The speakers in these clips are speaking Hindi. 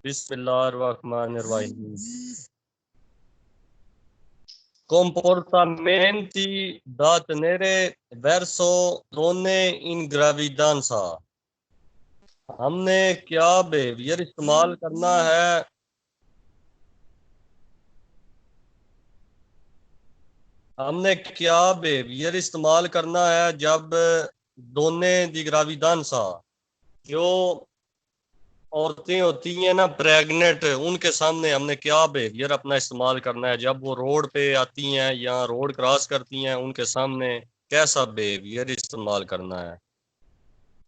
Bismillahirrahmanirrahim. Comportamenti da tenere verso donne in gravidanza. हमने क्या बिहेवियर इस्तेमाल करना है हमने क्या बिहेवियर इस्तेमाल करना है जब दोनों दी ग्राविdanza जो औरतें होती हैं ना प्रेग्नेंट, उनके सामने हमने क्या बिहेवियर अपना इस्तेमाल करना है जब वो रोड पे आती हैं या रोड क्रॉस करती हैं, उनके सामने कैसा बिहेवियर इस्तेमाल करना है।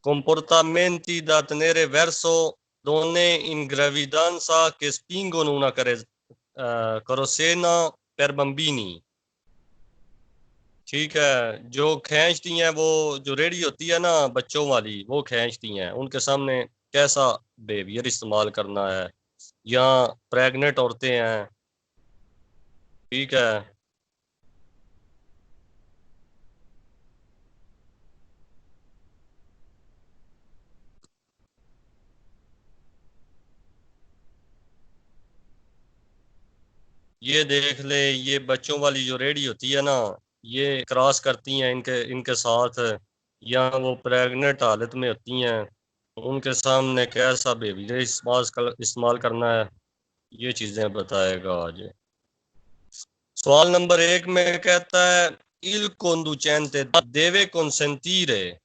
Comportamenti da tenere verso donne in gravidanza che spingono una carrozzina per bambini। ठीक है, जो खींचती हैं, वो जो रेडी होती है ना बच्चों वाली, वो खींचती हैं, उनके सामने कैसा बिहेवियर इस्तेमाल करना है। या प्रेग्नेंट औरतें हैं, ठीक है, ये देख ले, ये बच्चों वाली जो रेडी होती है ना, ये क्रॉस करती हैं इनके इनके साथ, या वो प्रेग्नेंट हालत में होती हैं, उनके सामने कैसा बिहेवियर इस्तेमाल करना है, ये चीजें बताएगा आज। सवाल नंबर 1 में कहता है il conducente deve consentire,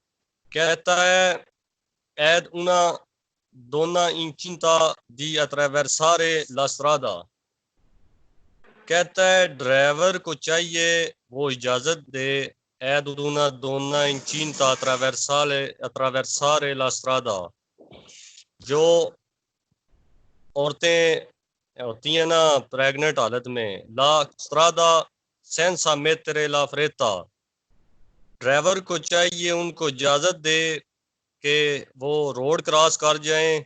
कहता है ed una donna incinta di attraversare la strada, कहता है ड्राइवर को चाहिए वो इजाजत दे ed una donna incinta attraversare la strada, जो औरतें होती हैं ना प्रेग्नेंट हालत में, ला स्ट्रादा senza mettere la fretta, driver को चाहिए उनको इजाजत दे कि वो रोड क्रॉस कर जाएं,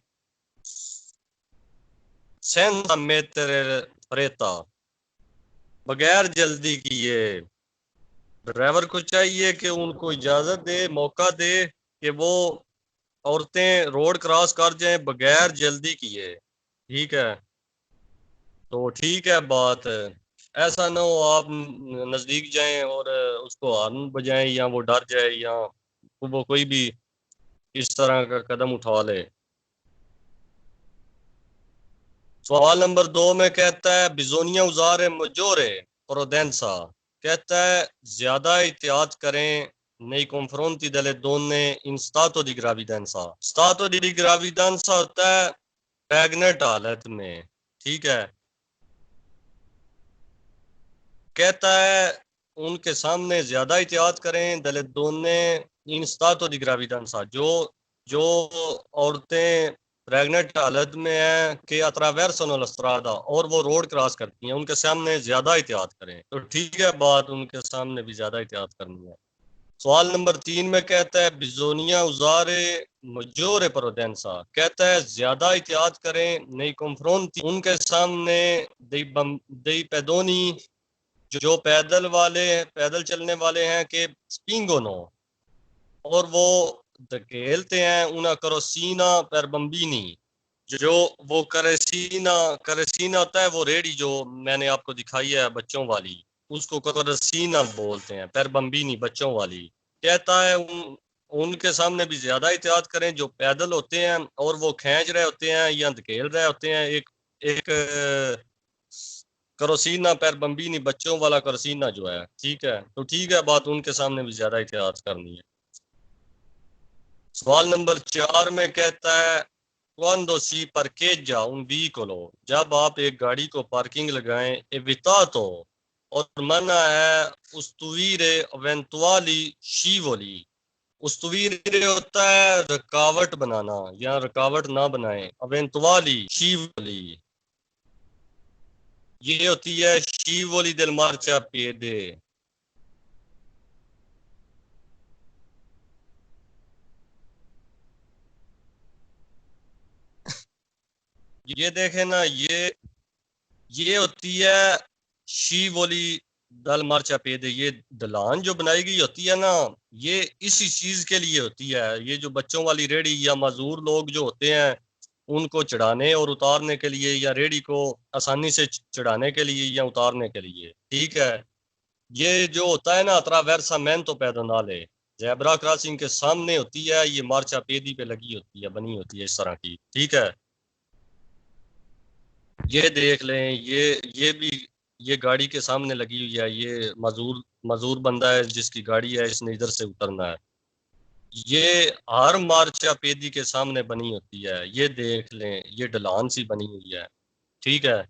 senza mettere fretta, बगैर जल्दी किए। ड्राइवर को चाहिए कि उनको इजाजत दे, मौका दे कि वो औरतें रोड क्रॉस कर जाएं बगैर जल्दी किए। ठीक है, तो ठीक है बात, ऐसा ना हो आप नजदीक जाएं और उसको हॉर्न बजाएं या वो डर जाए या वो कोई भी इस तरह का कदम उठा ले। सवाल नंबर 2 में कहता है बिजोनिया उजारे मजोरे प्रोडेंसा, कहता है ज्यादा एहतियात करें nei confronti delle donne in stato di gravidanza। stato di gravidanza होता है प्रेग्नेंट हालत में, ठीक है, कहता है उनके सामने ज्यादा एहतियात करें delle donne in stato di gravidanza, जो औरतें प्रेग्नेंट हालत में है कि अट्रावेर्सनो la strada, और वो रोड क्रॉस करती हैं, उनके सामने ज्यादा एहतियात करें। तो ठीक है बात, उनके सामने भी ज्यादा एहतियात करनी है। सवाल नंबर 3 में कहता है बिजोनिया उजारे मजोरे प्रोडेंसा, कहता है ज्यादा एहतियात करें नहीं कॉन्फ्रोंटी उनके सामने दई पेदोनी, जो पैदल चलने वाले हैं कि स्पिंगोनो, और वो धकेलते हैं उना करोसीना पर बम्बीनी, जो वो करेसीना करेसीना होता है वो रेडी जो मैंने आपको दिखाई है बच्चों वाली, उसको करेसीना बोलते हैं, पर बम्बीनी बच्चों वाली। कहता है उनके सामने भी ज्यादा एहतियात करें जो पैदल होते हैं और वो खींच रहे होते हैं या धकेल रहे होते हैं एक एक करोसीना पर बम्बीनी बच्चों वाला करोसीना जो है। ठीक है, तो ठीक है बात, उनके सामने भी ज्यादा एहतियात करनी है। सवाल नंबर 4 में कहता है quando si parcheggia un veicolo, जब आप एक गाड़ी को पार्किंग लगाएं, evitato, और मना है उस्तुवीरे eventuali scivoli। उस्तुवीरे होता है रुकावट बनाना या रुकावट ना बनाएं, eventuali scivoli ये होती है scivoli del marciapiede। ये देखें ना, ये होती है शीवोली दल मार्चा पेद, ये दलान जो बनाई गई होती है ना, ये इसी चीज के लिए होती है। ये जो बच्चों वाली रेडी या मजदूर लोग जो होते हैं, उनको चढ़ाने और उतारने के लिए, या रेडी को आसानी से चढ़ाने के लिए या उतारने के लिए। ठीक है, ये जो होता है ना अtraversamento pedonale, जेब्रा क्रॉसिंग के सामने होती है, ये मार्चा पेदी पे लगी होती है, बनी होती है इस तरह की। ठीक है, ये देख लें, ये भी ये गाड़ी के सामने लगी हुई है, ये मजूर मजूर बंदा है जिसकी गाड़ी है, इसने इधर से उतरना है। ये हर मार्चा पेदी के सामने बनी होती है, ये देख लें, ये ढलान सी बनी हुई है। ठीक है,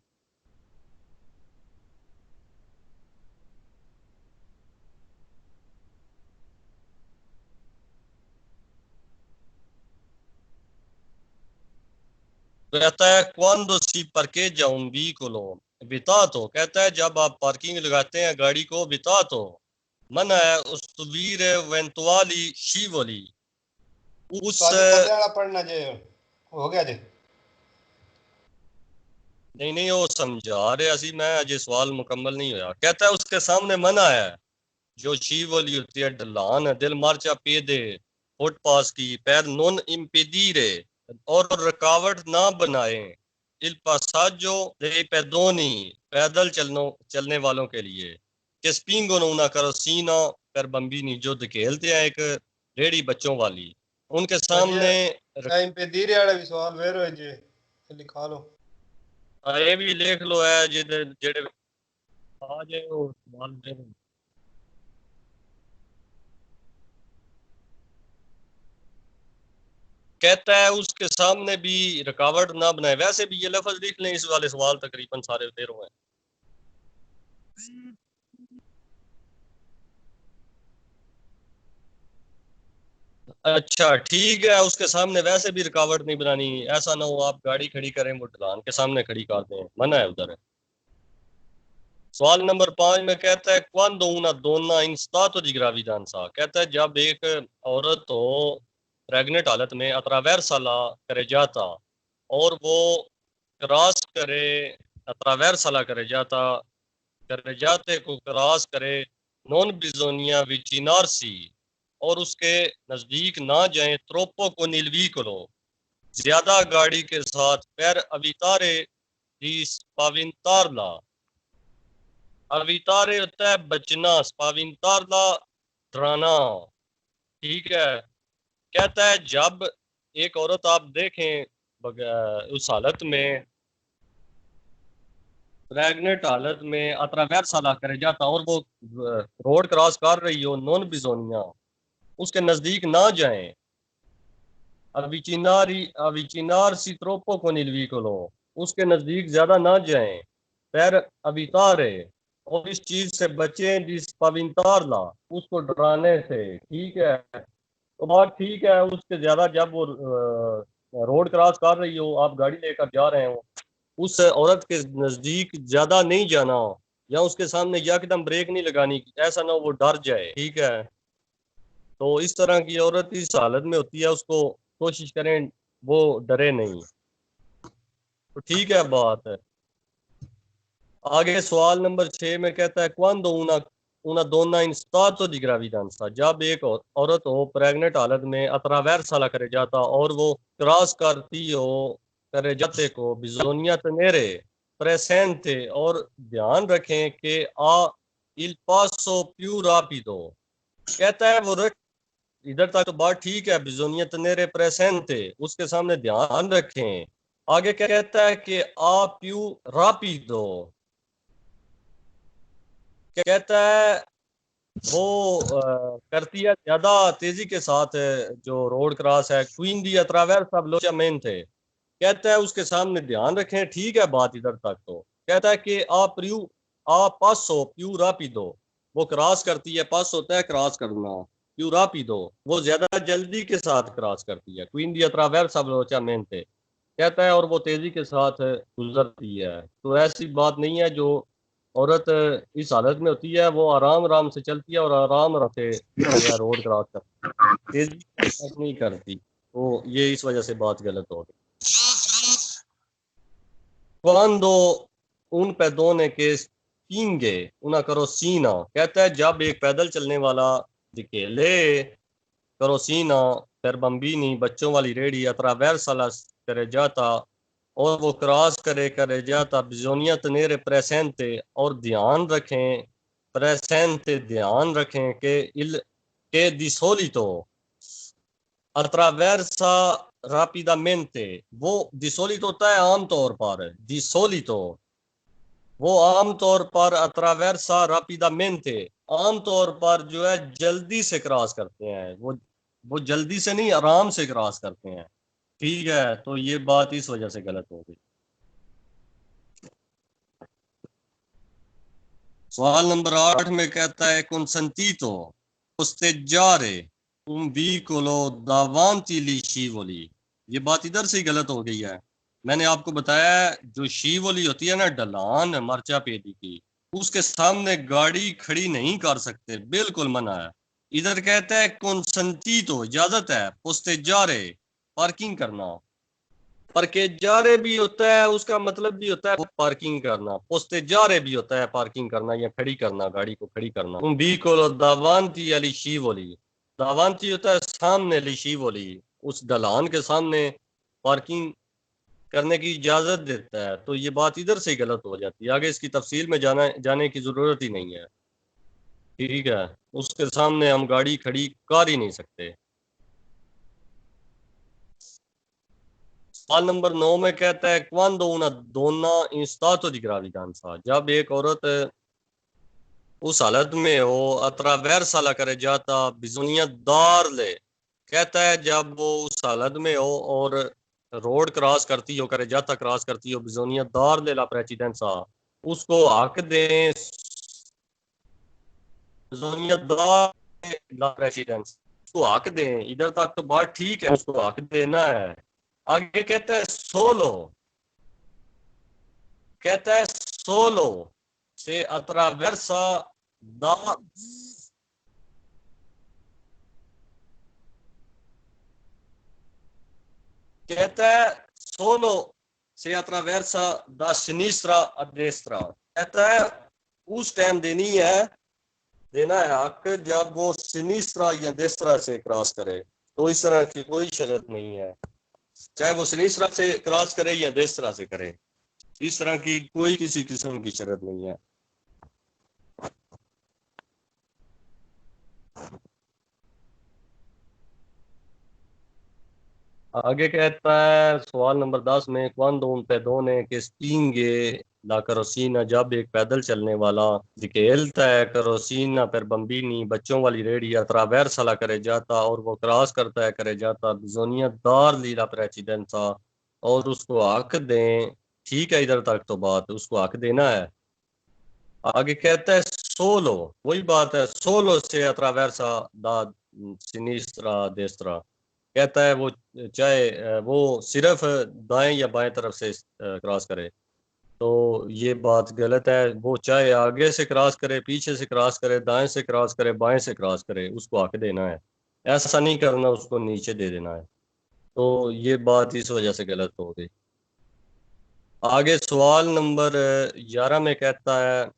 तो कहता है quando si parcheggia un veicolo abitato, कहता है जब आप पार्किंग लगाते हैं गाड़ी को abitato, मना है उस्तवीर वेंतुआली शिवली उस तो आज वाला पढ़ना जे हो गया जे नहीं नहीं वो समझा रहे असी, मैं अजय सवाल मुकम्मल नहीं होया। कहता है उसके सामने मना है जो शीव वाली होती है ढलान है, दिल मार्चा पेदे फुट पास की पैर नॉन इम्पेदीरे और रुकावट ना बनाए इल पासाजो दे पेदोनी पैदल चलने वालों के लिए कि स्पिंगो ना करो सीना per bambini जो धकेलते हैं एक रेडी बच्चों वाली, उनके सामने टाइम पे धीरे वाला भी सवाल वेरो है जे लिखा लो। ये भी लिख लो है जेडे जेडे आ जाए वो सवाल वेरो। कहता है उसके सामने भी रुकावट ना बनाए, वैसे भी ये लफ्ज लिख लें, इस वाले सवाल तकरीबन सारे तेरह हैं। अच्छा ठीक है, उसके सामने वैसे भी रुकावट नहीं बनानी, ऐसा ना हो आप गाड़ी खड़ी करें वो ढलान के सामने खड़ी कर दें, मना है उधर। सवाल नंबर 5 में कहता है quando una donna in stato di gravidanza, कहता है जब एक औरत हो प्रेग्नेंट हालत में attraversa la carreggiata और वो क्रॉस करे, attraversa la carreggiata carreggiate को क्रॉस करे, नॉन बिजोनिया विचिनारसी और उसके नजदीक ना जाए, त्रोपो को नीलवी करो ज्यादा गाड़ी के साथ, पैर अवितारे पाविंतारला, अवितारे होता है बचना, पाविंतारला डराना। ठीक है, कहता है जब एक औरत आप देखें उस हालत में प्रेग्नेंट हालत में अत्रावेर्सा करे जाता और वो रोड क्रॉस कर रही हो, नॉन बिजोनिया उसके नजदीक ना जाएं, अविचिनार सी त्रोपो को निलवी को लो उसके नजदीक ज्यादा ना जाएं, पैर अवितारे और इस चीज से बचें जिस पविंतार ला उसको डराने से। ठीक है, तो बात ठीक है, उसके ज्यादा जब वो रोड क्रॉस कर रही हो, आप गाड़ी लेकर जा रहे हो, उस औरत के नजदीक ज्यादा नहीं जाना, या उसके सामने यकदम ब्रेक नहीं लगानी, ऐसा ना हो वो डर जाए। ठीक है, तो इस तरह की औरत इस हालत में होती है, उसको कोशिश करें वो डरे नहीं। तो ठीक है बात है। आगे सवाल नंबर 6 में कहता है quando una donna in stato di gravidanza, जब एक औरत हो प्रेग्नेंट हालत में attraversa la करे जाता और वो क्रॉस करती हो करे जाते को बिजोनिया तनेरे प्रेसेंटे और ध्यान रखें कि आ il passo più rapido, कहता है वो इधर तक तो बात ठीक है, बिजोनिया तनेरे प्रेसेंटे उसके सामने ध्यान रखें। आगे क्या कहता है कि आ प्यू रापिडो, कहता है वो करती है ज्यादा तेजी के साथ जो रोड क्रॉस है क्वीन दी अट्रावेर्सा वेलोसिमेंटे, कहता है उसके सामने ध्यान रखें। ठीक है बात इधर तक तो कहता है कि आ पासो प्यू रापिडो, वो क्रॉस करती है, पास होता है क्रॉस करना, प्यू रापिडो वो ज्यादा जल्दी के साथ क्रॉस करती है, क्वीन दी अट्रावेर्सा वेलोसिमेंटे कहता है और वो तेजी के साथ गुजरती है। तो ऐसी बात नहीं है, जो औरत इस हालत में होती है वो आराम आराम से चलती है और आराम से रोड क्रॉस करती है, तेजी नहीं करती, तो ये इस वजह से बात गलत हो गई। Quando un pedone che spinge una carrozzina, कहता है जब एक पैदल चलने वाला दिखेले carrozzina per bambini बच्चों वाली रेडी attraversa la करे जाता और वो क्रॉस करे जाता बिजोनिया तनेरे प्रेसेंते, और ध्यान रखें कि इल के दिसोलितो अट्रावेर्सा रापिडामेंटे, वो दिसोलितो होता है आमतौर पर, दिसोलितो वो आमतौर पर अट्रावेर्सा रापिडामेंटे आमतौर पर जो है जल्दी से क्रॉस करते हैं, वो जल्दी से नहीं आराम से क्रॉस करते हैं। ठीक है, तो ये बात इस वजह से गलत हो गई। सवाल नंबर 8 में कहता है consentito posteggiare un vicolo davanti li scivoli। ये बात इधर से ही गलत हो गई है। मैंने आपको बताया जो शीवोली होती है ना, ढलान मर्चा पेदी की, उसके सामने गाड़ी खड़ी नहीं कर सकते, बिल्कुल मना है। इधर कहता है consentito इजाजत है, posteggiare पार्किंग करना, parcheggiare भी होता है, उसका मतलब भी होता है पार्किंग करना, posteggiare भी होता है पार्किंग करना या खड़ी करना, गाड़ी को खड़ी करना। un vicolo davanti agli scivoli, davanti होता है सामने, agli scivoli उस ढलान के सामने पार्किंग करने की इजाजत देता है। तो ये बात इधर से ही गलत हो जाती है, आगे इसकी तफसील में जाने की जरूरत ही नहीं है। ठीक है, उसके सामने हम गाड़ी खड़ी कर ही नहीं सकते। सवाल नंबर 9 में कहता है quando una donna in stato di gravidanza, जब एक औरत उस हालत में हो attraversa la carreggiata bisogna darle, कहता है जब वो उस हालत में हो और रोड क्रॉस करती हो, carreggiata क्रॉस करती हो, bisogna darle la precedenza, उसको हक दें, bisogna darle la precedenza, उसको हक दें। इधर तक तो बात ठीक है, उसको हक देना है। आगे कहता है सोलो, कहता है सोलो से अट्रावेर्सा दा, कहता है सोलो से अट्रावेर्सा दा सिनिस्ट्रा a destra, कहता है उस टाइम देना है हक जब वो सिनिस्ट्रा या देस्त्रा से क्रॉस करे। तो इस तरह की कोई शर्त नहीं है, चाहे वो सिनिस्ट्रा से क्रॉस करे या देस्त्रा से करे, इस तरह की कोई किसी किस्म की शर्त नहीं है। आगे कहता है सवाल नंबर 10 में quando un pedone che spinge la carrozzina, जब एक पैदल चलने वाला धकेलता है carrozzina per bambini बच्चों वाली रेहड़ी attraversa la carreggiata, और वो क्रॉस करता है carreggiata bisogna dargli la precedenza, और उसको हक दें। ठीक है, इधर तक तो बात उसको हक देना है। आगे कहता है सोलो, वही बात है, सोलो से attraversa da sinistra destra, कहता है वो चाहे वो सिर्फ दाएं या बाएं तरफ से क्रॉस करे। तो ये बात गलत है, वो चाहे आगे से क्रॉस करे, पीछे से क्रॉस करे, दाएं से क्रॉस करे, बाएं से क्रॉस करे, उसको हक देना है, ऐसा नहीं करना, उसको नीचे दे देना है। तो ये बात इस वजह से गलत हो गई। आगे सवाल नंबर 11 में कहता है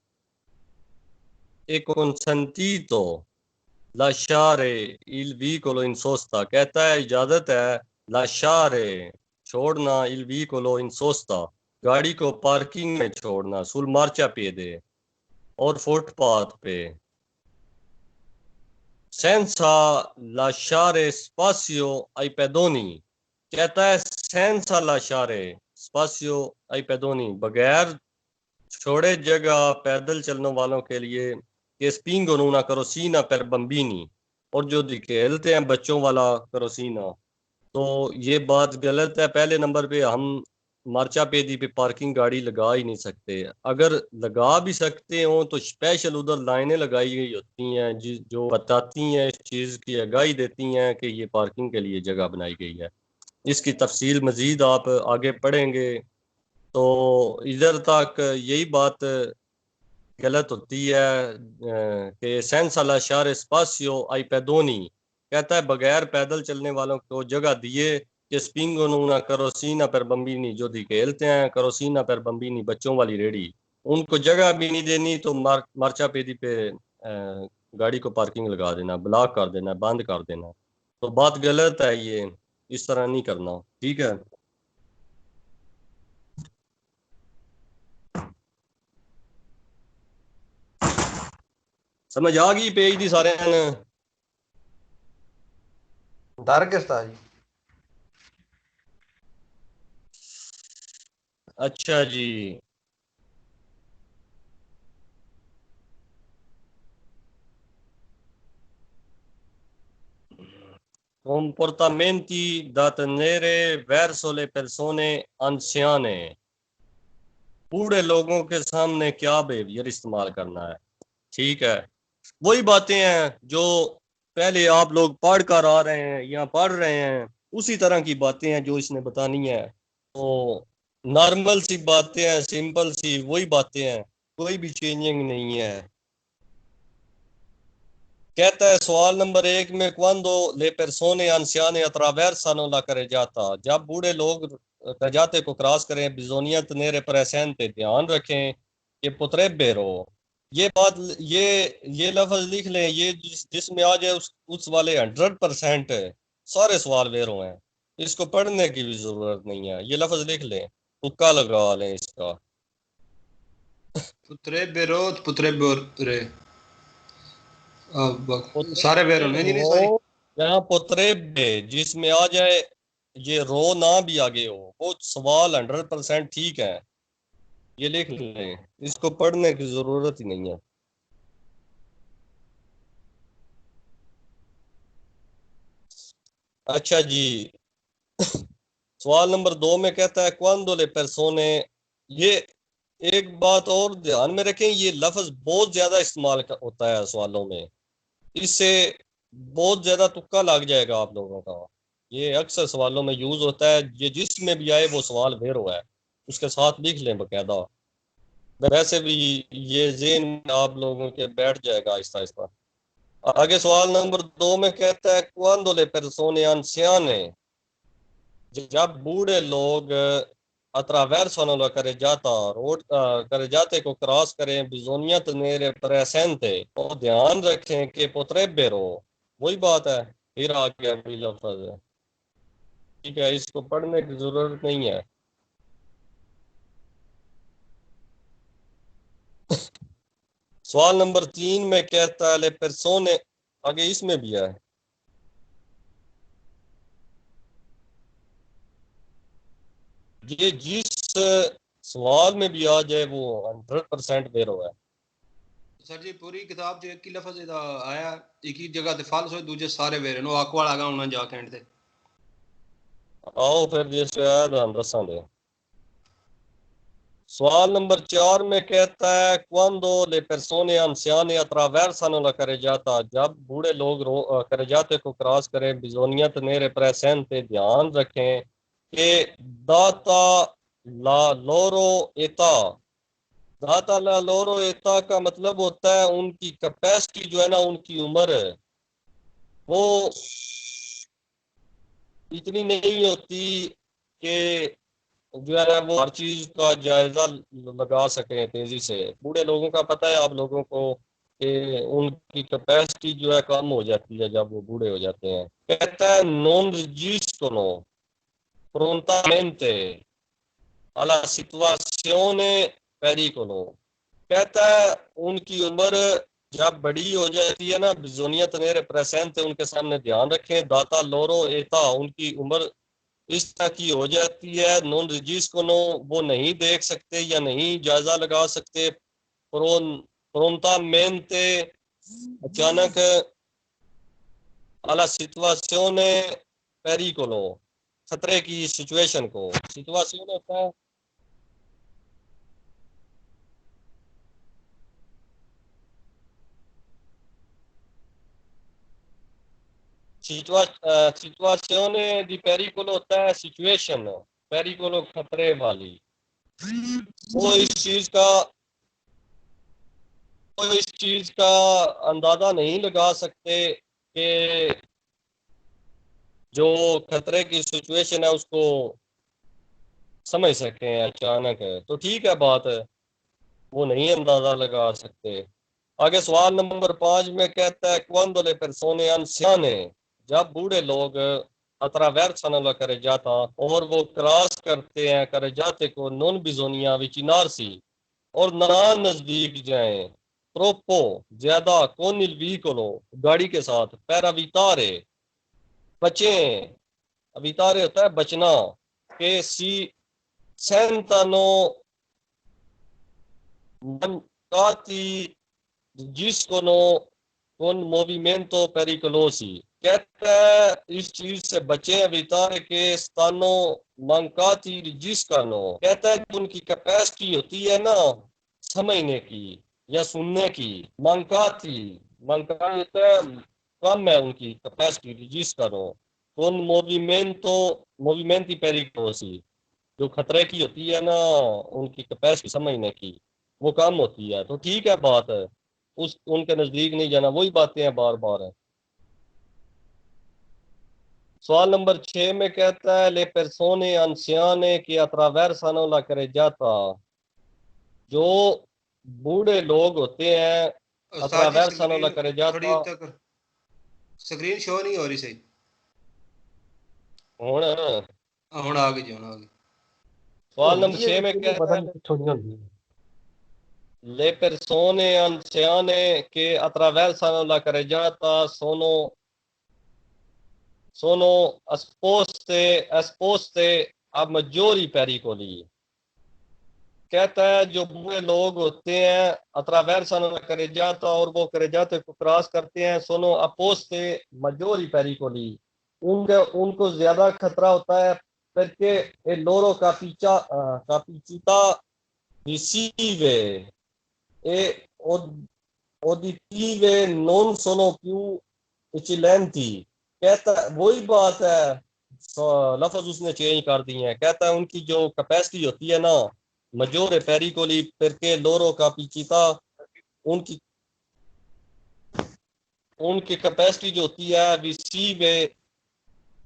e consentito lasciare il vicolo in sosta, कहता है इजाजत है lasciare छोड़ना, il vicolo in sosta गाड़ी को पार्किंग में छोड़ना, sul marciapiede और फुटपाथ पे, senza lasciare spazio ai pedoni, कहता है senza lasciare spazio ai pedoni बगैर छोड़े जगह पैदल चलने वालों के लिए, che spingono una carrozzina per bambini, और जो धकेलते हैं बच्चों वाला करोसीना। तो ये बात गलत है। पहले नंबर पे हम मार्चा पेदी पे पार्किंग गाड़ी लगा ही नहीं सकते, अगर लगा भी सकते हो तो स्पेशल उधर लाइनें लगाई गई होती हैं जो बताती हैं, इस चीज़ की आगाही देती हैं कि ये पार्किंग के लिए जगह बनाई गई है। इसकी तफसील मज़ीद आप आगे पढ़ेंगे। तो इधर तक यही बात गलत होती है कि सेंस अला शार स्पासियो आई पैदोनी, कहता है बगैर पैदल चलने वालों को जगह दिए कि स्पिंगोना करोसीना पर बम्बीनी, जो धकेलते हैं करोसीना पर बम्बीनी बच्चों वाली रेडी, उनको जगह भी नहीं देनी, तो मार्चा पेदी पे गाड़ी को पार्किंग लगा देना, ब्लॉक कर देना, बंद कर देना। तो बात गलत है, ये इस तरह नहीं करना। ठीक है, समझ आ गई पेज दी सारे ने? डर किस था जी? अच्छा जी। Comportamenti da tenere verso le persone anziane। बूढ़े लोगों के सामने क्या बिहेवियर इस्तेमाल करना है। ठीक है, वही बातें हैं जो पहले आप लोग पढ़ कर आ रहे हैं या पढ़ रहे हैं, उसी तरह की बातें हैं जो इसने बतानी है। तो नॉर्मल सी बातें हैं, सिंपल सी वही बातें हैं, कोई भी चेंजिंग नहीं है। कहता है सवाल नंबर 1 में, क्वांदो ले persone anziane attraversano la carreggiata, जब बूढ़े लोग carreggiate को क्रॉस करें, बिजोनिया tenere presente, ध्यान रखें कि potrebbero। ये बात, ये लफ्ज लिख लें, ये जिसमें आ जाए उस वाले 100% सारे सवाल वेरो हैं, इसको पढ़ने की भी जरूरत नहीं है, ये लफ्ज लिख लें, तुक्का लगा लें इसका। पुत्रेबेरो पुत्रेबोरे। सारे बेर होने जी नहीं पोत्रेब्बेरो सारी। या पोत्रेब्बे, जिसमें आ जाए ये रो ना भी आगे हो, वो सवाल 100% ठीक है, ये लिख लें, इसको पढ़ने की जरूरत ही नहीं है। अच्छा जी, सवाल नंबर 2 में कहता है क्वांदो ले persone, ये एक बात और ध्यान में रखें, ये लफ्ज बहुत ज्यादा इस्तेमाल होता है सवालों में, इससे बहुत ज्यादा तुक्का लग जाएगा आप लोगों का। ये अक्सर सवालों में यूज होता है, ये जिसमें भी आए वो सवाल भेर हुआ है, उसके साथ लिख लें बकायदा, वैसे भी ये ज़हन में आप लोगों के बैठ जाएगा आहिस्ता आहिस्ता। आगे सवाल नंबर 2 में कहता है क्वांदो ले persone anziane, जब बूढ़े लोग attraversano la carreggiata, road carreggiate को क्रॉस करें, बिजोनिया tenere presente, तो ध्यान रखें कि potrebbero, वही बात है, फिर आ गया भी लफ्ज है। ठीक है, इसको पढ़ने की जरूरत नहीं है। सवाल नंबर 3 में कहता है ले persone, आगे इसमें भी है, ये जिस सवाल में भी आ जाए वो 100% बेर हुआ है। सर जी पूरी किताब जो एक ही लफ्ज इदा आया, एक ही जगह ते फाल्स होए, दूजे सारे बेरे नो आक वाला गा होना जा कहंड ते। आओ फिर जिस हम दसांगे। सवाल नंबर 4 में कहता है क्वांदो ले persone anziane attraversano la carreggiata, जब बूढ़े लोग carreggiate को क्रॉस करें, बिजोनिया tenere presente, ध्यान रखें कि दाता ला लोरो एता, दाता ला लोरो एता का मतलब होता है उनकी कैपेसिटी जो है ना, उनकी उम्र वो इतनी नहीं होती कि जो है वो हर चीज का जायजा लगा सके तेजी से। बूढ़े लोगों का पता है आप लोगों को कि उनकी कैपेसिटी जो है कम हो जाती है जब वो बूढ़े हो जाते हैं। कहता है non रजिस्ट्रो prontamente alla situazione pericolo, कहता है उनकी उम्र जब बड़ी हो जाती है ना, बिजोनिया तनेरे प्रेसेंट, उनके सामने ध्यान रखें, दाता लोरो एता, उनकी उम्र इस तरह की हो जाती है, नॉन रिजीज को नो, वो नहीं देख सकते या नहीं जायजा लगा सकते, प्रोंता मेनते, अचानक, अला सिचुएशने पेरिकोलो, खतरे की सिचुएशन को, सिचुएशन होता है सिचुएशन दी पेरिकोलो होता है सिचुएशन, पेरिकोलो खतरे वाली, वो इस चीज का वो इस चीज का अंदाजा नहीं लगा सकते कि जो खतरे की सिचुएशन है उसको समझ सके अचानक है, तो ठीक है बात है, वो नहीं अंदाजा लगा सकते। आगे सवाल नंबर 5 में कहता है क्वांदो ले persone anziane, जब बूढ़े लोग attraversano la carreggiata, और वो क्रॉस करते हैं carreggiate को, non bisogna avvicinarsi, और ना नजदीक जाएं, ट्रोपो ज्यादा, con il vicolo गाड़ी के साथ, per evitare बचें, evitare होता है बचना, के si sentano mancati जिसको con movimento pericolosi, कहता है इस चीज से बचे अवितार के स्थानों मंकाती जिसकानो, कहता है कि उनकी कैपेसिटी होती है ना समझने की या सुनने की, मंकाती मंका होता है कम है उनकी capacity जिसकानो, con movimento movimenti pericolosi, जो खतरे की होती है ना उनकी कैपेसिटी समझने की वो कम होती है। तो ठीक है बात है, उस उनके नजदीक नहीं जाना, वही बातें हैं बार बार है। सवाल नंबर 6 में कहता है ले persone anziane che attraversano la carreggiata, जो बूढ़े लोग होते हैं उस्ताद जी attraversano la स्क्रीन थोड़ी carreggiata। तक स्क्रीन शो नहीं हो रही सही। हुण हुण आ गई जी, हुण आ गई। सवाल नंबर 6 में कहता है le persone anziane che attraversano la carreggiata sono esposte a maggiori pericoli, कहता है जो बूढ़े लोग होते हैं अट्रावेर्सano la carreggiata और वो carreggiata को क्रॉस करते हैं, sono apposte maggiori pericoli, उनको ज्यादा खतरा होता है, perché e loro capacità visive e uditive non sono più eccellenti, कहता वही बात है, लफ्ज उसने चेंज कर दिए हैं, कहता है उनकी जो कैपेसिटी होती है ना मजोर पेरिकोली perché loro capacità, उनकी उनकी कैपेसिटी जो होती है विसीवे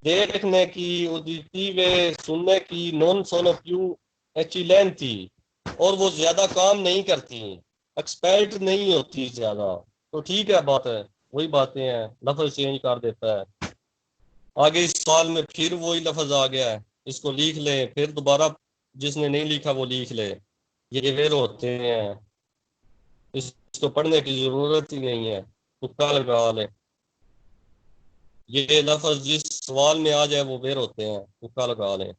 देखने की, उदितीवे सुनने की, नॉन सोनो प्यू एचिलेंटी, और वो ज्यादा काम नहीं करती, एक्सपर्ट नहीं होती ज्यादा। तो ठीक है बात है, वही बातें हैं, लफ्ज चेंज कर देता है। आगे इस सवाल में फिर वही लफ्ज आ गया है, इसको लिख ले, फिर दोबारा जिसने नहीं लिखा वो लिख ले, ये वेर होते हैं, इसको पढ़ने की जरूरत ही नहीं है, तुक्का लगा ले, ये लफ्ज जिस सवाल में आ जाए वो वेर होते हैं, तुक्का लगा ले।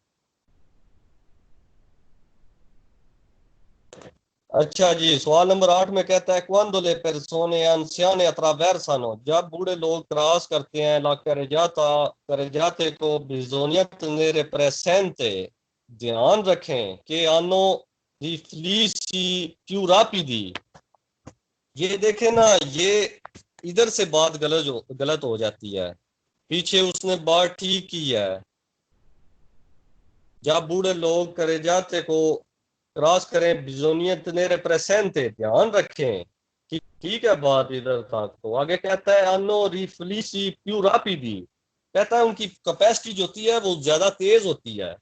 अच्छा जी, सवाल नंबर 8 में कहता है quando le persone anziane attraversano, जब बूढ़े लोग क्रॉस करते हैं la carreggiata को bisogna tenere presente, ध्यान रखें कि hanno riflessi più rapidi, ये देखें ना, ये इधर से बात गलत हो जाती है, पीछे उसने बात ठीक की है, जब बूढ़े लोग carreggiate को क्रॉस करें बिजोनियत ने प्रेजेंटे, ध्यान रखें कि ठीक है बात इधर तक। तो आगे कहता है अनो रिफ्लिसी प्यू रापिडी, कहता है उनकी कैपेसिटी जो होती है वो ज्यादा तेज होती है,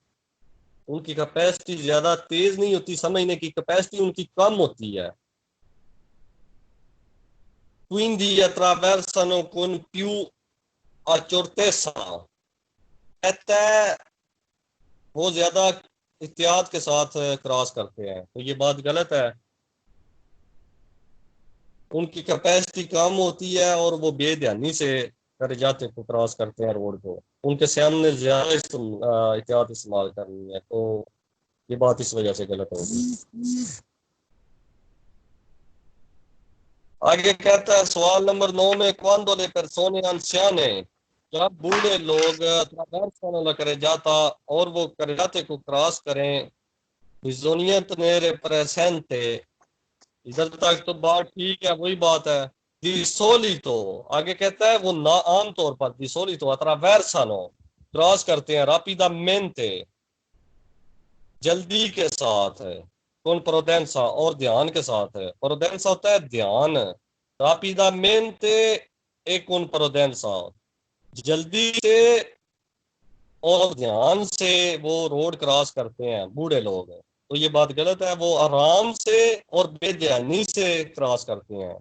उनकी कैपेसिटी ज्यादा तेज नहीं होती, समझने की कैपेसिटी उनकी कम होती है। quindi attraversano con più accortezza, कहता है वो ज्यादा एहतियात के साथ क्रॉस करते हैं, तो ये बात गलत है, उनकी कैपेसिटी कम होती है और वो बेध्यानी से करजाते को क्रॉस करते हैं रोड को, उनके सामने ज्यादा एहतियात इस्तेमाल करनी है, तो ये बात इस वजह से गलत होगी। आगे कहता है सवाल नंबर 9 में quando le persone anziane, जब बूढ़े लोग attraversano la carreggiata और वो करजाते को क्रॉस करें, bisogna tenere presente, इधर तक तो बात ठीक है, वही बात है। दी सोलितो, आगे कहता है वो ना आमतौर पर दी सोलितो अट्रावेर्सनो क्रॉस करते हैं, रापिदामेंटे जल्दी के साथ है, कौन प्रोडेंसा और ध्यान के साथ है, प्रोडेंसा होता है ध्यान, रापिदामेंटे एक कौन प्रोडेंसा जल्दी से और ध्यान से वो रोड क्रॉस करते हैं बूढ़े लोग, तो ये बात गलत है, वो आराम से और बेध्यानी से क्रॉस करते हैं,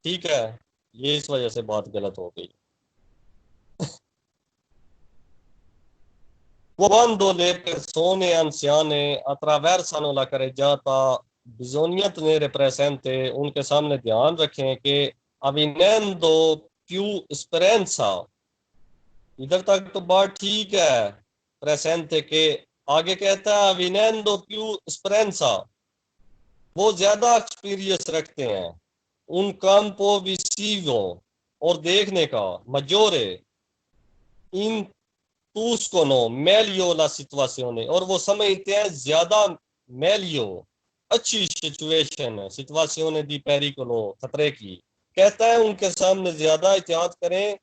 ठीक है, ये इस वजह से बात गलत हो गई। Quando le persone anziane attraversano la carreggiata बिजोनियत nere presente, उनके सामने ध्यान रखें कि avvenendo più esperienza, इधर तक तो बात ठीक है, प्रेसेंटे के आगे कहता है avvenendo più esperienza, वो ज्यादा एक्सपीरियंस रखते हैं, un campo visivo, और देखने का, maggiore intuiscono meglio la situazione, और वो समझते हैं ज्यादा meglio, अच्छी सिचुएशन है, सिचुएशन दी पेरिकोलो, खतरे की, कहता है उनके सामने ज्यादा एहतियात करें।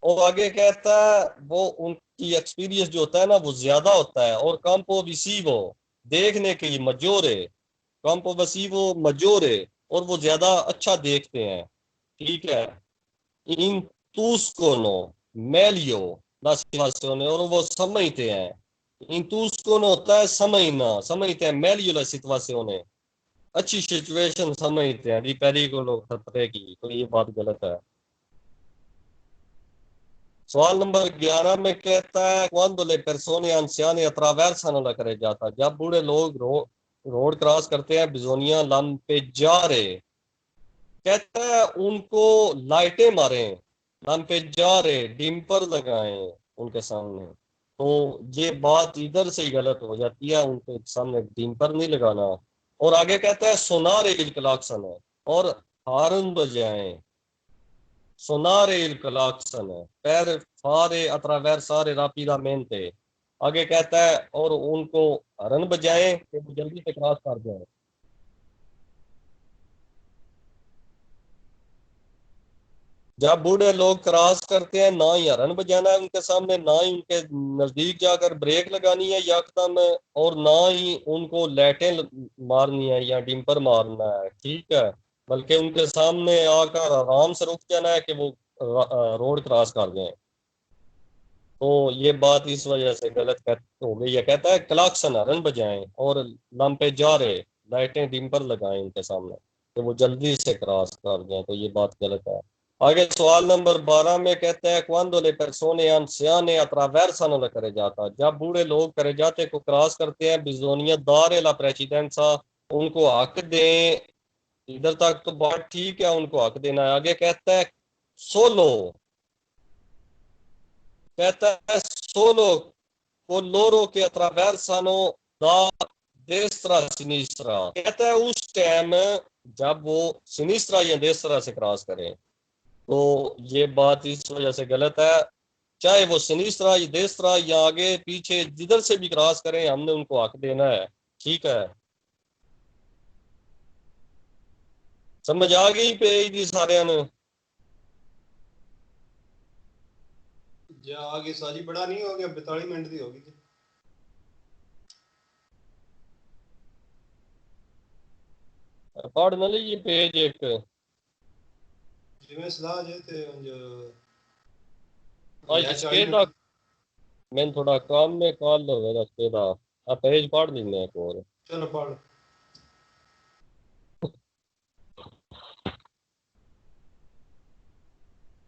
और आगे कहता है वो उनकी एक्सपीरियंस जो होता है ना वो ज्यादा होता है। और campo visivo, देखने के लिए maggiore, campo visivo maggiore, और वो ज्यादा अच्छा देखते हैं, ठीक है। intuiscono meglio la situazione, और वो समझते हैं, intuiscono होता है समझना, समझते हैं, meglio la situazione, अच्छी सिचुएशन समझते हैं, pericolo खतरे की, तो ये बात गलत है। सवाल नंबर 11 में कहता है quando le persone anziane attraversano la carreggiata, जब बूढ़े लोग रोड क्रॉस करते हैं, बिजोनिया lampeggiare, कहता है उनको लाइटें मारें, lampeggiare, डिम्पर लगाएं उनके सामने। तो ये बात इधर से ही गलत हो जाती है, उनके सामने डिम्पर नहीं लगाना। और आगे कहता है सुनारे il clacson, और हॉर्न बजाएं, suonare il clacson per fare attraversare rapidamente, आगे कहता है और उनको हॉर्न बजाएं कि वो जल्दी से क्रॉस कर जाए। जब बूढ़े लोग क्रॉस करते हैं, ना ही हॉर्न बजाना है उनके सामने, ना ही उनके नजदीक जाकर ब्रेक लगानी है यकदम, और ना ही उनको लाइटें मारनी है या डिम्पर मारना है, ठीक है। बल्कि उनके सामने आकर आराम से रुक जाना है कि वो रोड क्रॉस कर जाए। तो ये बात इस वजह से गलत हो गई है। कहता है क्लाक्सन हॉर्न बजाएं और लंपे जा रहे लाइटें डिम्पर लगाएं उनके सामने कि वो जल्दी से क्रॉस कर जाएं, तो ये बात गलत है। आगे सवाल नंबर 12 में कहते हैं quando le persone anziane attraversano la carreggiata, जब बूढ़े लोग करेजाते को क्रॉस करते हैं, बिजोनिया दारे ला प्रेसिडेंसा, उनको हक दें। इधर तक तो बात ठीक है, उनको हक देना है। आगे कहता है सोलो, कहता है सोलो को लोरो के attraversano da destra a sinistra, कहता है उस टाइम जब वो सिनिस्ट्रा या देस्त्रा से क्रॉस करें। तो ये बात इस वजह से गलत है, चाहे वो सिनिस्ट्रा या देस्त्रा या आगे पीछे जिधर से भी क्रॉस करें, हमने उनको हक देना है, ठीक है। समझ आ गई पे जी सारे ने? जा आगे साजी बड़ा नहीं हो गया, 42 मिनट दी होगी। पढ़ न लीजिए पेज एक, जिवें सलाह जे ते आज है 40 इसके दा मिनट। मैं थोड़ा काम में कॉल होगा इसके दा, आप पेज पढ़ लेंगे एक और। चलो पढ़।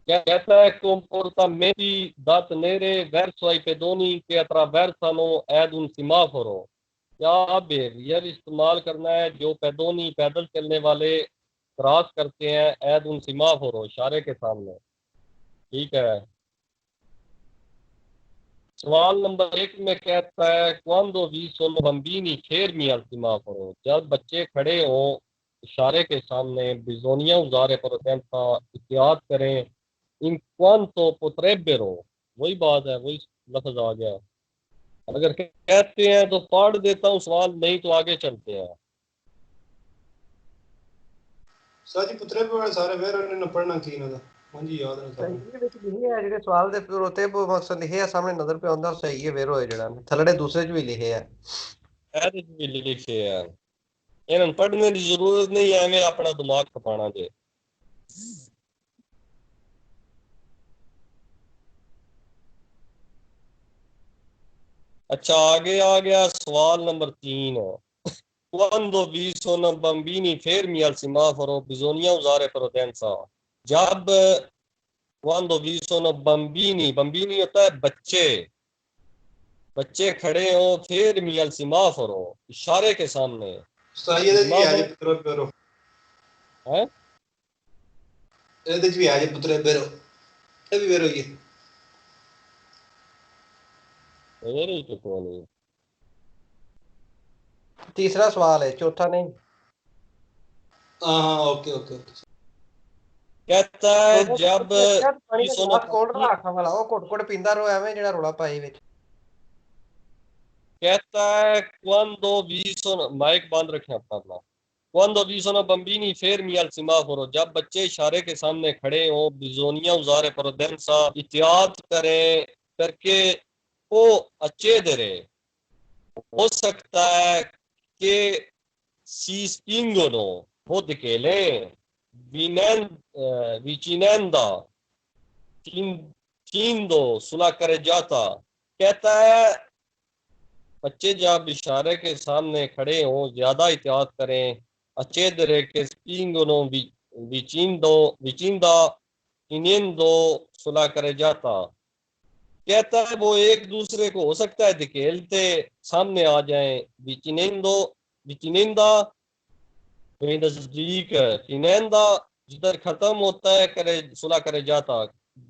क्या कहता है comportamenti da tenere verso ai pedoni che attraversano ad un semaforo, क्या बिहेवियर इस्तेमाल करना है जो पैदोनी पैदल चलने वाले क्रॉस करते हैं एद उन सिमाफोरो, इशारे के सामने, ठीक है। सवाल नंबर 1 में कहता है quando vi sono bambini fermi al semaforo, जब बच्चे खड़े हों इशारे के सामने, बिजोनिया उजारे पर एहतियात करें, इन quanto potrebbero, वही बात है, वही लफ्ज आ गया। अगर कहते हैं तो पढ़ देता हूँ सवाल, नहीं तो आगे चलते हैं। साजी पुत्रे पे सारे वेर ने पढ़ना की ना मुझे याद नहीं सारा। ਸਹੀ ਵਿੱਚ ਲਿਖੇ ਆ ਜਿਹੜੇ ਸਵਾਲ ਦੇ ਉੱਤੇ ਮਕਸਦ ਲਿਖੇ ਆ ਸਾਹਮਣੇ ਨਜ਼ਰ पे ਆਉਂਦਾ ਸਹੀ ਹੈ ਵੇਰੋ ਹੈ ਜਿਹੜਾ ਥੱਲੜੇ ਦੂਸਰੇ ਚ ਵੀ ਲਿਖੇ ਆ। ऐसे भी लिखे हैं, इन्हें पढ़ने की जरूरत नहीं है, हमें अपना दिमाग खपाना जे। अच्छा आगे आ गया सवाल number 3, quando vi sono bambini fermi al semaforo bisogna usare prudenza, जब quando vi sono bambini, bambini होता है बच्चे, बच्चे खड़े हो fermi al semaforo, इशारे के सामने, ਸਹੀ ਇਹਦੇ ਚ ਵੀ ਆ ਜੇ ਪੁੱਤਰੋ ਬੇਰੋ है ਇਹਦੇ ਚ ਵੀ ਆ ਜੇ ਪੁੱਤਰੇ ਬੇਰੋ ਇਹ ਵੀ ਬੇਰੋ ਹੀ है मेरे तो कौन है तीसरा सवाल है, चौथा नहीं। हाँ ओके ओके ओके कहता है जब पानी का गिलास कौन 1930 रखा वाला वो घुट-घुट पींदा रहो एवें जेड़ा रोला पाए विच। कहता है quando vi sono माइक बंद रखना अपना quando vi sono bambini fermi al semaforo जब बच्चे इशारे के सामने खड़े हो bisogna usare prudenza इhtiyात करें करके वो accedere हो सकता है कि si spingono वो धकेलें vicinanda findo सुलह करे जाता कहता है बच्चे जब इशारे के सामने खड़े हों ज्यादा एहतियात करें accedere che spingono vicinda finendo सुलह करे जाता कहता है वो एक दूसरे को हो सकता है धकेलते सामने आ जाएं vicinenda नजदीक फिनेंदा जिधर खत्म होता है करे सुलह करे जाता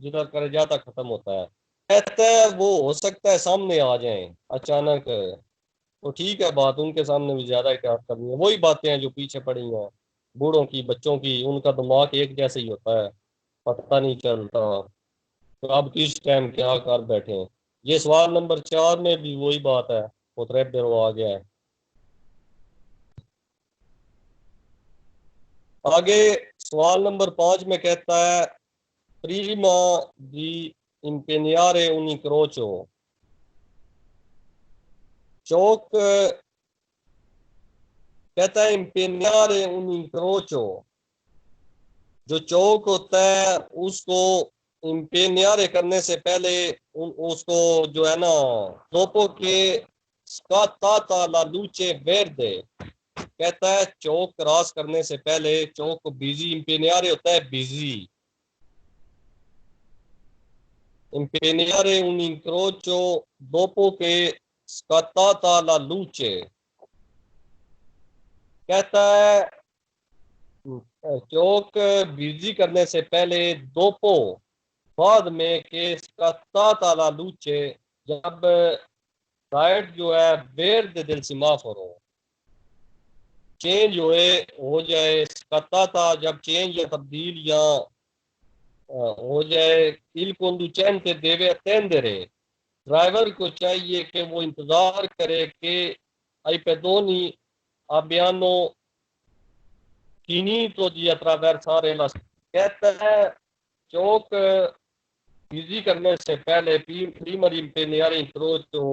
जिधर करे जाता खत्म होता है कहता है वो हो सकता है सामने आ जाएं अचानक तो ठीक है बात उनके सामने भी ज्यादा एहतियात करनी है वही बातें हैं जो पीछे पड़ी हैं बूढ़ों की बच्चों की उनका दिमाग एक जैसे ही होता है पता नहीं चलता तो अब किस टाइम क्या कर बैठे हैं ये सवाल नंबर 4 में भी वही बात है वो आ गया है आगे सवाल नंबर 5 में कहता है prima di impegnare un incrocio चौक कहता है impegnare un incrocio जो चौक होता है उसको impegnare करने से पहले उसको जो है ना dopo che scattata la luce verde कहता है चौक क्रॉस करने से पहले चौक को बिजी impegnare होता है busy impegnare un incrocio dopo che scattata la luce कहता है चौक बिजी करने से पहले दोपो बाद में के scattata la luce जब लाइट जो है वेर्द del semaforo चेंज हो जाए scattata जब चेंज या तब्दील या हो जाए il conducente deve attendere driver को चाहिए कि वो इंतजार करे कि ai pedoni abbiano finito di attraversare la कहता है चौक बिजी करने से पहले prima di impegnare incrocio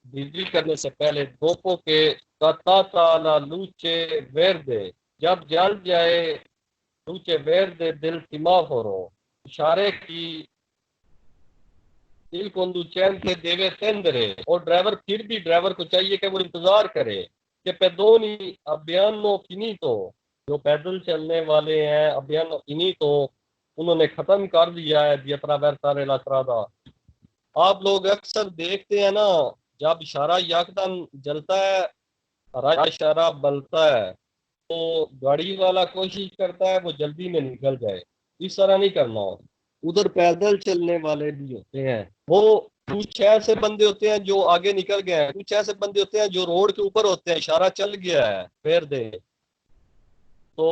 busy करने से पहले dopo che scattata la luce verde जब जल जाए luce verde del semaforo इशारे की il conducente deve attendere और ड्राइवर फिर भी ड्राइवर को चाहिए कि वो इंतजार करे कि pedoni abbiano finito जो पैदल चलने वाले हैं abbiano finito उन्होंने खत्म कर दिया है di attraversare la strada आप लोग अक्सर देखते हैं ना जब इशारा यकदम जलता है हरा इशारा बलता है तो गाड़ी वाला कोशिश करता है वो जल्दी में निकल जाए इस तरह नहीं करना उधर पैदल चलने वाले भी होते हैं वो कुछ ऐसे बंदे होते हैं जो आगे निकल गए हैं कुछ ऐसे बंदे होते हैं जो रोड के ऊपर होते हैं इशारा चल गया है फेर दे तो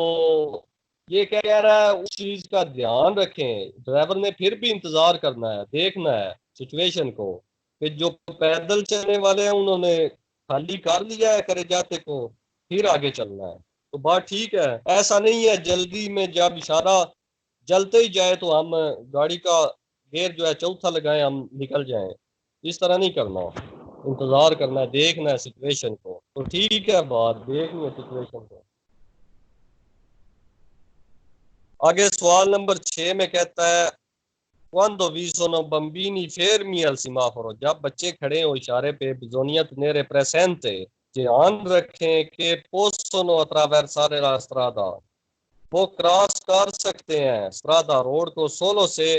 ये क्या कह रहा है उस चीज का ध्यान रखें ड्राइवर ने फिर भी इंतजार करना है देखना है सिचुएशन को कि जो पैदल चलने वाले हैं उन्होंने खाली कर लिया है करे जाते को फिर आगे चलना है तो बात ठीक है ऐसा नहीं है जल्दी में जब इशारा जलते ही जाए तो हम गाड़ी का गेयर जो है चौथा लगाए हम निकल जाएं इस तरह नहीं करना इंतजार करना है देखना है सिचुएशन को तो ठीक है बात देखनी है सिचुएशन को आगे सवाल नंबर 6 में कहता है quando vi sono bambini fermi al semaforo जब बच्चे खड़े हो इशारे पे bisogna tenere presente ध्यान रखें कि possono attraversare la strada वो क्रॉस कर सकते हैं strada रोड को solo से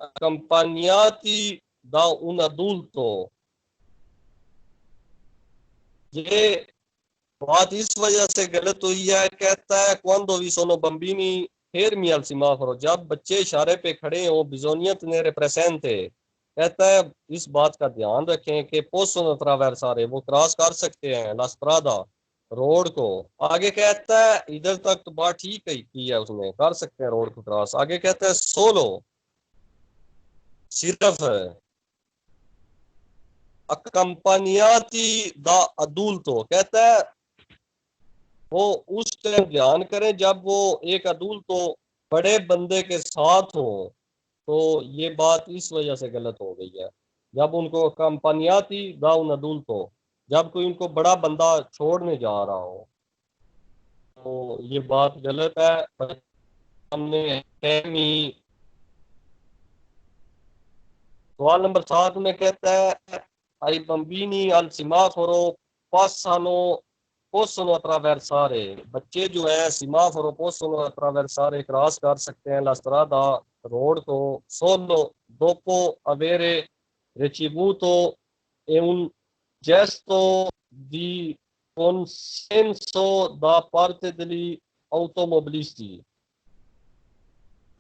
accompagnati da un adulto ये बात इस वजह से गलत हुई है, कहता है quando vi sono bambini fermi al semaforo, जब बच्चे इशारे पे खड़े हो bisogna tenere presente, कहता है इस बात का ध्यान रखें कि possono attraversare, वो क्रॉस कर सकते हैं la strada, रोड को। आगे कहता है इधर तक तो बात ठीक की है उसने, कर सकते हैं रोड को क्रॉस। आगे कहता है सोलो, सिर्फ accompagnati da adulto, कहता है वो उस टाइम ध्यान करें जब वो एक अदूल तो बड़े बंदे के साथ हो। तो ये बात इस वजह से गलत हो गई है, जब उनको कंपनियाती दाउन अदूल तो, जब कोई उनको बड़ा बंदा छोड़ने जा रहा हो, तो ये बात गलत है। हमने सवाल नंबर 7 में कहता है आई बम्बीनी अल सिमाफोरो पासानो possono attraversare, बच्चे जो है सिमाफोरो possono attraversare क्रॉस कर सकते हैं la strada, रोड को solo dopo avere ricevuto un gesto di consenso da parte degli automobilisti।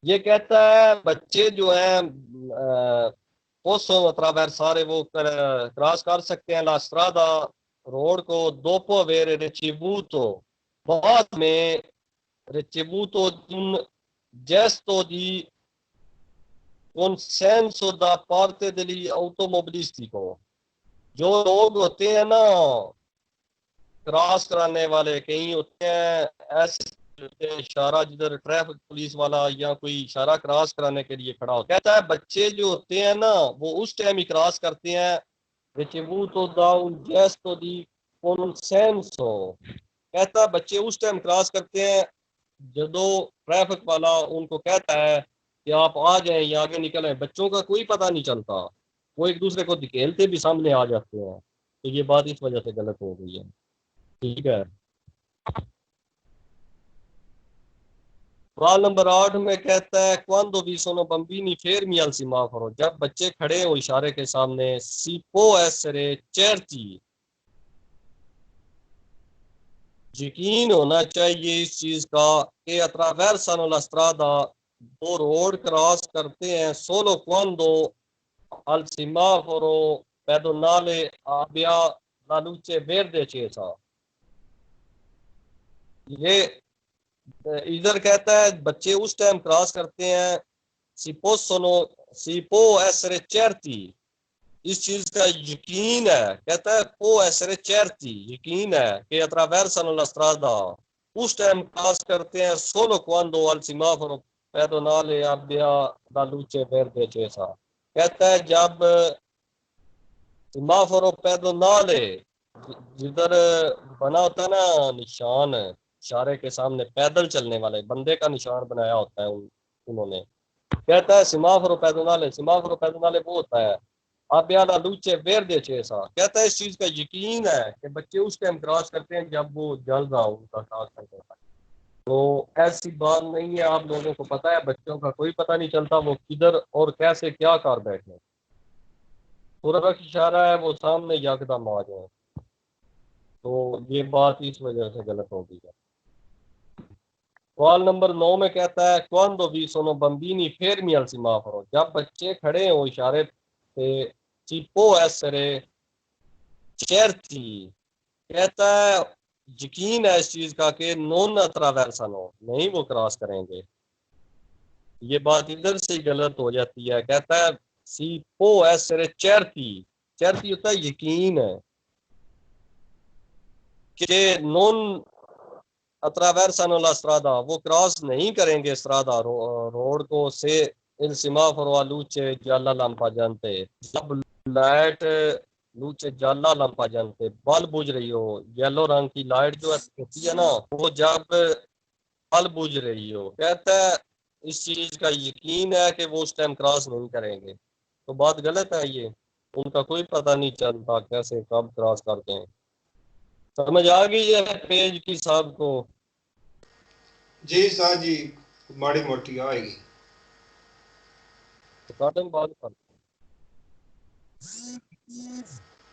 ये कहता है बच्चे जो है possono attraversare, वो क्रॉस कर सकते हैं la strada, रोड को dopo avere ricevuto, बाद में ricevuto un gesto di consenso da parte degli automobilisti को, जो लोग होते हैं ना क्रॉस कराने वाले, कहीं होते हैं ऐसे इशारा जिधर ट्रैफिक पुलिस वाला या कोई इशारा क्रॉस कराने के लिए खड़ा हो, कहता है बच्चे जो होते हैं ना वो उस टाइम ही क्रॉस करते हैं ricevuto da un gesto di consenso, कहता है बच्चे उस टाइम क्रॉस करते हैं जो ट्रैफिक वाला उनको कहता है कि आप आ जाएं या आगे निकल आए। बच्चों का कोई पता नहीं चलता, वो एक दूसरे को धकेलते भी सामने आ जाते हैं। तो ये बात इस वजह से गलत हो गई है। ठीक है। सवाल नंबर 8 में कहता है quando vi sono bambini fermi al semaforo, जब बच्चे खड़े हो इशारे के सामने si può essere certi, यकीन होना चाहिए इस चीज का कि attraversano la strada, वो रोड क्रॉस करते हैं solo quando al semaforo pedonale abbia la luce verde accesa। ये इधर कहता है बच्चे उस टाइम क्रॉस करते हैं si può essere certi, इस चीज का यकीन है, कहता है può essere certi, यकीन है कि attraversano la strada, उस टाइम क्रॉस करते हैं solo quando al semaforo pedonale abbia la luce verde accesa, कहता है जब सेमाफोरो pedonale, जिधर बना होता है ना निशान इशारे के सामने पैदल चलने वाले बंदे का निशान बनाया होता है उन्होंने, कहता है सिमाफोरो पैदोनाले वो होता है आबियाला लूचे वेर्दे चेसा, कहता है इस चीज का यकीन है कि बच्चे उस टाइम क्रॉस करते हैं जब वो जल रहा हो उनका क्रॉस करने का। तो ऐसी बात नहीं है, आप लोगों को पता है बच्चों का कोई पता नहीं चलता वो किधर और कैसे क्या कर बैठे, पूरा इशारा है वो सामने यकदम आ जाए। तो ये बात इस वजह से गलत हो गई है। सवाल नंबर 9 में कहता है quando vi sono bambini fermi al semaforo, जब बच्चे खड़े हो इशारे पे si può essere certi, कहता है यकीन है इस चीज का कि non attraversano, नहीं वो क्रॉस करेंगे। ये बात इधर से गलत हो जाती है, कहता है si può essere certi, certi होता है यकीन है कि non attraversano la strada, वो क्रॉस नहीं करेंगे स्ट्रादा रोड को से il semaforo a luce gialla lampeggiante, जब लाइट लूचे जाला lampeggiante बल्ब बुझ रही हो, येलो रंग की लाइट जो होती है ना वो जब बल्ब बुझ रही हो, कहता है इस चीज का यकीन है कि वो उस टाइम क्रॉस नहीं करेंगे। तो बात गलत है, ये उनका कोई पता नहीं चलता कैसे कब क्रॉस करते हैं। समझ आ गई है पेज की साहब को? जी सर जी, माड़ी मोटी आएगी। रिकॉर्डिंग बंद कर।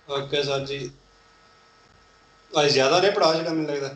ओके सर जी। ਅੱਜ ਜ਼ਿਆਦਾ ਨੇ ਪੜਾ ਜਿਹੜਾ ਮੈਨੂੰ ਲੱਗਦਾ